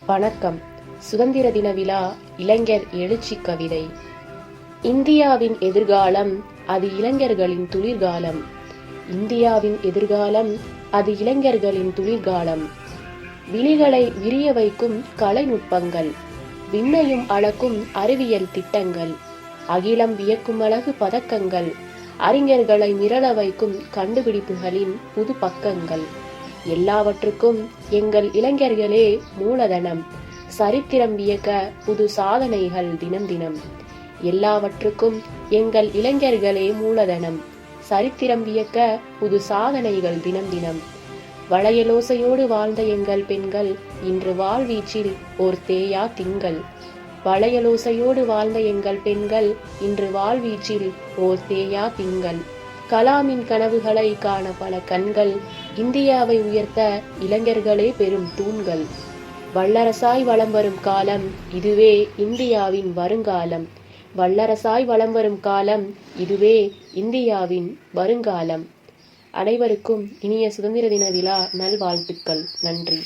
வணக்கம். சுதந்திர தின விழா இளைஞர் எழுச்சி கவிதை. இந்தியாவின் எதிர்காலம் அது இளைஞர்களின் துளிர்காலம். இந்தியாவின் எதிர்காலம் அது இளைஞர்களின் துளிர்காலம். விழிகளை விரிய வைக்கும் கலைநுட்பங்கள், விண்ணையும் அளக்கும் அறிவியல் திட்டங்கள், அகிலம் வியக்கும் அழகு பதக்கங்கள், அறிஞர்களை மிரள வைக்கும் கண்டுபிடிப்புகளின் புது பக்கங்கள். எல்லாவற்றுக்கும் எங்கள் இளைஞர்களே மூலதனம். சரித்திரம் வியக்க புது சாதனைகள் தினம் தினம். எல்லாவற்றுக்கும் எங்கள் இளைஞர்களே மூலதனம். சரித்திரம் வியக்க புது சாதனைகள் தினம் தினம். வளையலோசையோடு வாழ்ந்த எங்கள் பெண்கள் இன்று வாழ்வீச்சில் ஓர் தேயா திங்கள். வளையலோசையோடு வாழ்ந்த எங்கள் பெண்கள் இன்று வாழ்வீச்சில் ஓர் தேயா திங்கள். கலாமின் கனவுகளை காண பல கண்கள். இந்தியாவை உயர்த்த இளைஞர்களே பெரும் தூண்கள். வல்லரசாய் வலம் வரும் காலம் இதுவே இந்தியாவின் வருங்காலம். வல்லரசாய் வலம் வரும் காலம் இதுவே இந்தியாவின் வருங்காலம். அனைவருக்கும் இனிய சுதந்திர தின விழா நல்வாழ்த்துக்கள். நன்றி.